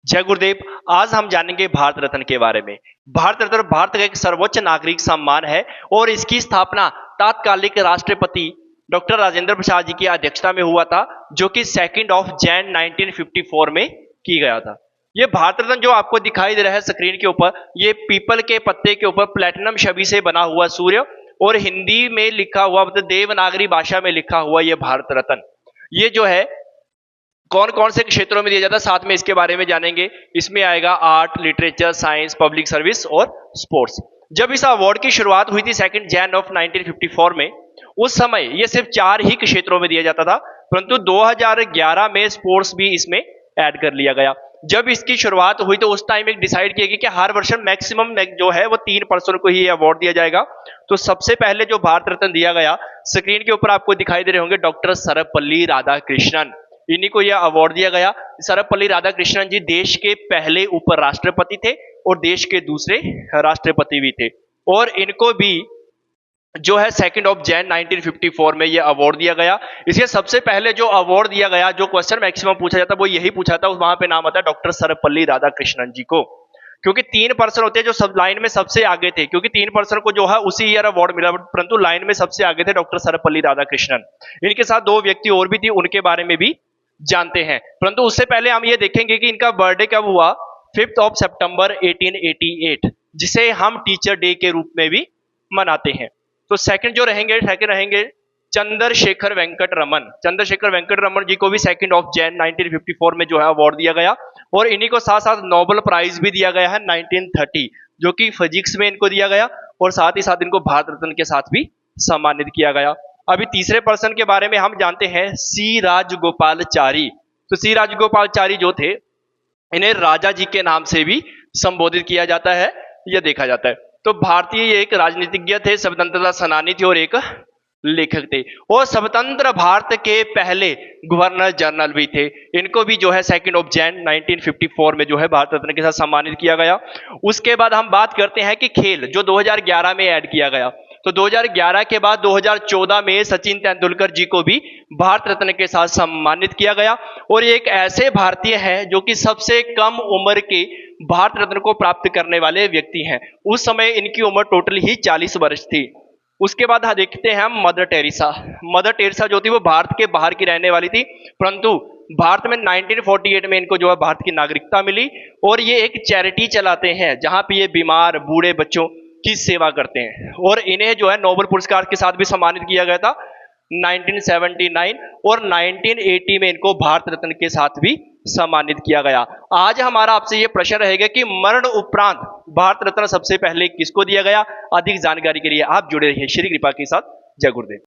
जय गुरुदेव। आज हम जानेंगे भारत रत्न के बारे में। भारत रत्न भारत का एक सर्वोच्च नागरिक सम्मान है और इसकी स्थापना तात्कालिक राष्ट्रपति डॉक्टर राजेंद्र प्रसाद जी की अध्यक्षता में हुआ था, जो कि 2 जैन 1954 में की गया था। ये भारत रत्न जो आपको दिखाई दे रहा है स्क्रीन के ऊपर, ये पीपल के पत्ते के ऊपर प्लेटिनम छवि से बना हुआ सूर्य और हिंदी में लिखा हुआ, मतलब देवनागरी भाषा में लिखा हुआ ये भारत रत्न, ये जो है कौन कौन से क्षेत्रों में दिया जाता है, साथ में इसके बारे में जानेंगे। इसमें आएगा art, literature, science, public service और स्पोर्ट्स। जब इस अवार्ड की शुरुआत हुई थी 2 जैन ऑफ 1954 में, उस समय ये सिर्फ 4 ही क्षेत्रों में दिया जाता था, परंतु 2011 में स्पोर्ट्स भी इसमें ऐड कर लिया गया। जब इसकी शुरुआत हुई तो उस टाइम एक डिसाइड किया गया कि हर वर्ष मैक्सिमम जो है वो 3 पर्सन को ही अवार्ड दिया जाएगा। तो सबसे पहले जो भारत रत्न दिया गया, स्क्रीन के ऊपर आपको दिखाई दे रहे होंगे, डॉक्टर सर्वपल्ली राधाकृष्णन, इन्हीं को यह अवार्ड दिया गया। सर्वपल्ली राधाकृष्णन जी देश के पहले उपराष्ट्रपति थे और देश के दूसरे राष्ट्रपति भी थे, और इनको भी जो है 2 जैन 1954 में यह अवार्ड दिया गया। इसके सबसे पहले जो अवार्ड दिया गया, जो क्वेश्चन मैक्सिमम पूछा जाता वो यही पूछा था, वहां पे नाम आता है डॉक्टर सर्वपल्ली राधाकृष्णन जी को, क्योंकि 3 पर्सन होते हैं जो सब लाइन में सबसे आगे थे, क्योंकि 3 पर्सन को जो है उसी ईयर अवार्ड मिला, परंतु लाइन में सबसे आगे थे डॉक्टर सर्वपल्ली राधाकृष्णन। इनके साथ 2 व्यक्ति और भी थी, उनके बारे में भी जानते हैं, परंतु उससे पहले हम ये देखेंगे कि इनका बर्थडे कब हुआ। 5 सितंबर 1888, जिसे हम टीचर डे के रूप में भी मनाते हैं। तो सेकंड रहेंगे चंद्रशेखर वेंकट रमन। चंद्रशेखर वेंकट रमन जी को भी 2 जैन 1954 में जो है अवार्ड दिया गया, और इन्हीं को साथ साथ नोबेल प्राइज भी दिया गया है 1930, जो कि फिजिक्स में इनको दिया गया, और साथ ही साथ इनको भारत रत्न के साथ भी सम्मानित किया गया। अभी तीसरे पर्सन के बारे में हम जानते हैं, सी राजगोपालचारी। तो सी राजगोपालचारी जो थे, इन्हें राजा जी के नाम से भी संबोधित किया जाता है, यह देखा जाता है। तो भारतीय एक राजनीतिज्ञ थे, स्वतंत्रता सेनानी थे और एक लेखक थे, और स्वतंत्र भारत के पहले गवर्नर जनरल भी थे। इनको भी जो है 2 जैन 1954 में जो है भारत रत्न के साथ सम्मानित किया गया। उसके बाद हम बात करते हैं कि खेल, जो 2011 में ऐड किया गया। तो 2011 के बाद 2014 में सचिन तेंदुलकर जी को भी भारत रत्न के साथ सम्मानित किया गया, और ये एक ऐसे भारतीय हैं जो कि सबसे कम उम्र के भारत रत्न को प्राप्त करने वाले व्यक्ति हैं। उस समय इनकी उम्र टोटल ही 40 वर्ष थी। उसके बाद देखते हैं हम मदर टेरेसा। मदर टेरेसा जो थी वो भारत के बाहर की रहने वाली थी, परंतु भारत में 1948 में इनको जो है भारत की नागरिकता मिली, और ये एक चैरिटी चलाते हैं जहां पे ये बीमार बूढ़े बच्चों की सेवा करते हैं, और इन्हें जो है नोबेल पुरस्कार के साथ भी सम्मानित किया गया था 1979, और 1980 में इनको भारत रत्न के साथ भी सम्मानित किया गया। आज हमारा आपसे यह प्रश्न रहेगा कि मरण उपरांत भारत रत्न सबसे पहले किसको दिया गया। अधिक जानकारी के लिए आप जुड़े रहिए श्री कृपा के साथ। जय गुरुदेव।